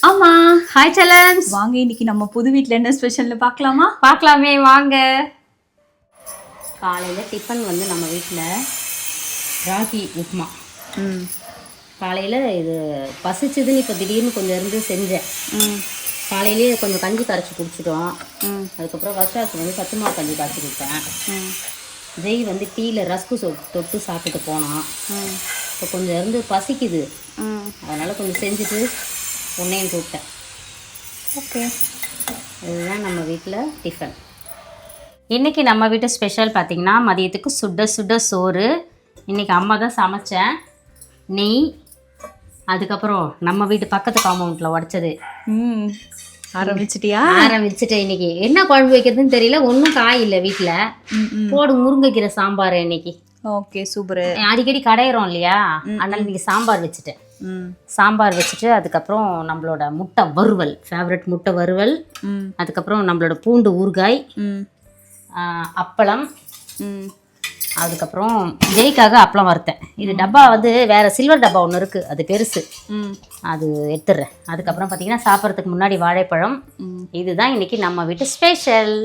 ஆமா. ஹாய் செல்லம்ஸ். வாங்க இன்னைக்கு நம்ம புது வீட்டில் என்ன ஸ்பெஷல்னு பார்க்கலாமா? பார்க்கலாமே வாங்க. காலையில் டிஃபன் வந்து நம்ம வீட்டில் ராகி உப்புமா. காலையில் இது பசிச்சதுன்னு இப்போ திடீர்னு கொஞ்சம் இருந்து செஞ்சேன். காலையிலேயே கொஞ்சம் கஞ்சி கரைச்சி குடிச்சிட்டோம். அதுக்கப்புறம் வருஷாவுக்கு வந்து சத்து மாவு கஞ்சி காய்ச்சி கொடுத்தேன். ஜெய் வந்து டீயில் ரஸ்கு தொட்டு சாப்பிட்டுட்டு போனான். இப்போ கொஞ்சம் இருந்து பசிக்குது, அதனால் கொஞ்சம் செஞ்சுட்டு உன்னையும் கூப்பிட்டேன். ஓகே, இதுதான் நம்ம வீட்டில் டிஃபன். இன்றைக்கி நம்ம வீட்டு ஸ்பெஷல் பார்த்திங்கன்னா மதியத்துக்கு சுட சுட சோறு. இன்றைக்கி அம்மா தான் சமைச்சேன். நெய், அதுக்கப்புறம் நம்ம வீட்டு பக்கத்து காம்பவுண்டில் உடச்சது. ஆரம்பிச்சிட்டேன். இன்றைக்கி என்ன குழம்பு வைக்கிறதுன்னு தெரியல, ஒன்றும் காய் இல்லை வீட்டில். போடு முருங்கைக்கீரை சாம்பார் இன்னைக்கு. Okay, super. அடிக்கடி கடையிறோம் இல்லையா, அதனால் இன்றைக்கி சாம்பார் வச்சுட்டேன். சாம்பார் வச்சுட்டு அதுக்கப்புறம் நம்மளோட முட்டை வறுவல், ஃபேவரட் முட்டை வறுவல். அதுக்கப்புறம் நம்மளோட பூண்டு ஊறுகாய், அப்பளம். அதுக்கப்புறம் ஜெய்க்காக அப்பளம் வறுத்தேன். இது டப்பா வந்து வேறு சில்வர் டப்பா ஒன்று இருக்குது, அது பெருசு, அது எடுத்துடுறேன். அதுக்கப்புறம் பார்த்திங்கன்னா சாப்பிட்றதுக்கு முன்னாடி வாழைப்பழம். இதுதான் இன்றைக்கி நம்ம வீட்டு ஸ்பெஷல்.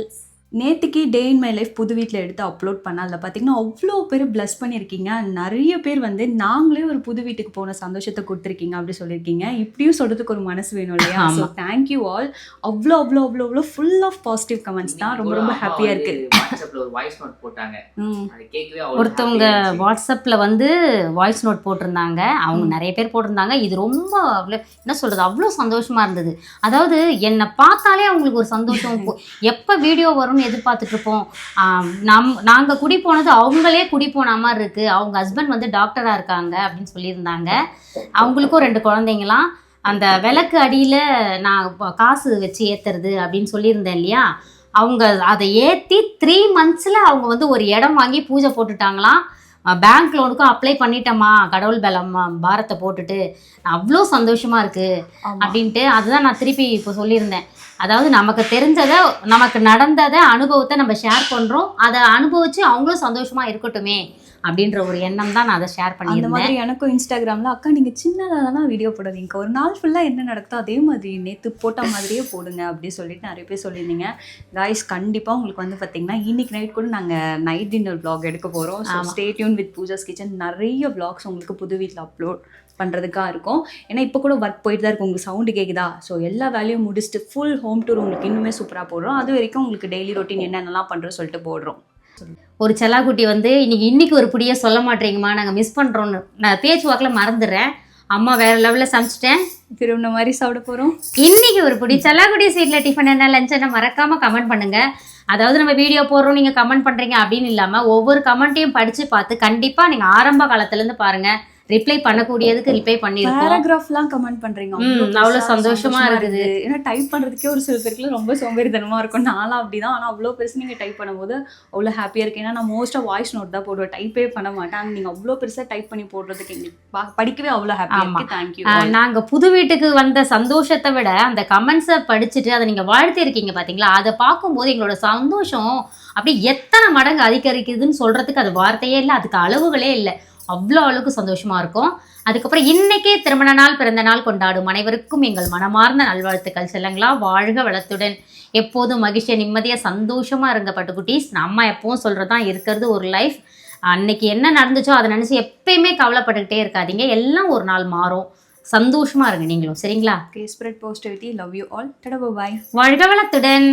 நேற்றுக்கு டே இன் மை லைஃப் புது வீட்டில் எடுத்து அப்லோட் பண்ண, அதில் பார்த்தீங்கன்னா அவ்வளோ பேர் ப்ளஸ் பண்ணியிருக்கீங்க. நிறைய பேர் வந்து நாங்களே ஒரு புது வீட்டுக்கு போன சந்தோஷத்தை கொடுத்துருக்கீங்க அப்படி சொல்லியிருக்கீங்க. இப்படியும் சொல்கிறதுக்கு ஒரு மனசு வேணும் இல்லையா? So thank you all. அவ்வளோ அவ்வளோ அவ்வளோ அவ்வளோ ஃபுல் ஆஃப் பாசிட்டிவ் கமெண்ட்ஸ் தான். ரொம்ப ரொம்ப ஹாப்பியாக இருக்குது. ஒருத்தவங்க வாட்ஸ்அப்பில் வந்து வாய்ஸ் நோட் போட்டிருந்தாங்க, அவங்க நிறைய பேர் போட்டிருந்தாங்க. இது ரொம்ப அவ்வளோ என்ன சொல்கிறது, அவ்வளோ சந்தோஷமாக இருந்தது. அதாவது என்னை பார்த்தாலே அவங்களுக்கு ஒரு சந்தோஷம். எப்போ வீடியோ வரும் எதிர்பார்த்துட்டு இருப்போம். நாங்கள் குடி போனது அவங்களே குடி போன மாதிரி இருக்குது. அவங்க ஹஸ்பண்ட் வந்து டாக்டராக இருக்காங்க அப்படின்னு சொல்லியிருந்தாங்க. அவங்களுக்கும் 2 குழந்தைங்களாம். அந்த விளக்கு அடியில் நான் காசு வச்சு ஏற்றுறது அப்படின்னு சொல்லியிருந்தேன் இல்லையா, அவங்க அதை ஏற்றி 3 months அவங்க வந்து ஒரு இடம் வாங்கி பூஜை போட்டுட்டாங்களாம். பேங்க் லோனுக்கும் அப்ளை பண்ணிட்டேம்மா, கடவுள் பலம் பாரத்தை போட்டுட்டு. அவ்வளோ சந்தோஷமாக இருக்குது அப்படின்ட்டு. அதுதான் நான் திருப்பி இப்போ சொல்லியிருந்தேன். அதாவது நமக்கு தெரிஞ்சதை, நமக்கு நடந்ததை, அனுபவத்தை நம்ம ஷேர் பண்ணுறோம். அதை அனுபவித்து அவங்களும் சந்தோஷமாக இருக்கட்டுமே அப்படின்ற ஒரு எண்ணம் தான் நான் அதை ஷேர் பண்ணியிருந்தேன். அந்த மாதிரி எனக்கும் இன்ஸ்டாகிராமில் அக்கா நீங்கள் சின்னதாக தானே வீடியோ போடுறீங்க, ஒரு நாள் ஃபுல்லாக என்ன நடக்குதோ அதே மாதிரி நேற்று போட்ட மாதிரியே போடுங்க அப்படின்னு சொல்லிட்டு நிறைய பேர் சொல்லியிருந்தீங்க. காய்ஸ், கண்டிப்பாக உங்களுக்கு வந்து பார்த்திங்கன்னா இன்றைக்கி நைட் கூட நாங்கள் நைட் டின்னர் வ்ளாக் எடுக்க போகிறோம். So stay tune with Pooja's kitchen. நிறைய வ்ளாக்ஸ் உங்களுக்கு புது வீட்டில் அப்லோட் பண்ணுறதுக்காக இருக்கும். ஏன்னா இப்போ கூட ஒர்க் போயிட்டு தான் இருக்கும், உங்களுக்கு சவுண்டு கேட்குதா? ஸோ எல்லா வேலையும் முடிச்சுட்டு ஃபுல் ஹோம் டூர் உங்களுக்கு இன்னுமே சூப்பராக போடுறோம். அது வரைக்கும் உங்களுக்கு டெய்லி ரொட்டீன் என்னென்னலாம் பண்ணுறோம் சொல்லிட்டு போடுறோம். ஒரு செல்லாக்குட்டி வந்து இன்னைக்கு ஒரு புடியே சொல்ல மாட்டேங்கம்மா, நாங்கள் மிஸ் பண்ணுறோன்னு. நான் பேச்சுவாக்கில் மறந்துடுறேன். அம்மா வேறு லெவலில் சமைச்சிட்டேன், திரும்ப மாதிரி சாப்பிட போகிறோம். இன்னைக்கு ஒரு புடி செல்லாக்குட்டி ஸ்வீட்டில் டிஃபன் என்ன லஞ்ச் என்ன மறக்காமல் கமெண்ட் பண்ணுங்கள். அதாவது நம்ம வீடியோ போடுறோம், நீங்கள் கமெண்ட் பண்ணுறீங்க அப்படின்னு இல்லாமல் ஒவ்வொரு கமெண்ட்டையும் படித்து பார்த்து கண்டிப்பாக நீங்கள் ஆரம்ப காலத்துலேருந்து பாருங்கள். ரிப்ளை பண்ணக்கூடியதுக்கு ரிப்ளை பண்ணிருக்கோம். பேராகிராஃப்லாம் கமெண்ட் பண்றீங்க, அவ்வளோ சந்தோஷமா இருக்குது. ஏன்னா டைப் பண்றதுக்கே ஒரு சில பேருக்கு ரொம்ப சோம்பேறித்தனமா இருக்கும். நானும் அப்படிதான். ஆனால் அவ்வளோ பெருசு நீங்கள் டைப் பண்ணும்போது அவ்வளோ ஹாப்பியாக இருக்கு. ஏன்னா நான் மோஸ்ட்டாக வாய்ஸ் நோட் தான் போடுவேன், டைப்பே பண்ண மாட்டேன். ஆனால் நீங்கள் அவ்வளோ பெருசாக டைப் பண்ணி போடுறதுக்கு எங்களுக்கு படிக்கவே அவ்வளோ ஹாப்பியாக இருக்கு. தேங்க்யூ. நாங்கள் புது வீட்டுக்கு வந்த சந்தோஷத்தை விட அந்த கமெண்ட்ஸை படிச்சுட்டு அதை நீங்கள் வாழ்த்தி இருக்கீங்க பார்த்தீங்களா, அதை பார்க்கும்போது எங்களோட சந்தோஷம் அப்படி எத்தனை மடங்கு அதிகரிக்குதுன்னு சொல்கிறதுக்கு அது வார்த்தையே இல்லை, அதுக்கு அளவுகளே இல்லை. அவ்வளோ அளவுக்கு சந்தோஷமாக இருக்கும். அதுக்கப்புறம் இன்றைக்கே திருமண நாள், பிறந்த நாள் கொண்டாடும் அனைவருக்கும் எங்கள் மனமார்ந்த நல்வாழ்த்துக்கள். செல்லங்களா, வாழ்க வளத்துடன், எப்போதும் மகிழ்ச்சியை, நிம்மதியாக, சந்தோஷமாக இருங்க பட்டுக்குட்டீஸ். நம்ம எப்பவும் சொல்கிறது தான், இருக்கிறது ஒரு லைஃப். அன்னைக்கு என்ன நடந்துச்சோ அதை நினச்சி எப்பயுமே கவலைப்பட்டுக்கிட்டே இருக்காதீங்க. எல்லாம் ஒரு நாள் மாறும். சந்தோஷமாக இருங்க நீங்களும், சரிங்களா? Spread positivity. Love you all. டடா, பை. வாழ்க வளத்துடன்.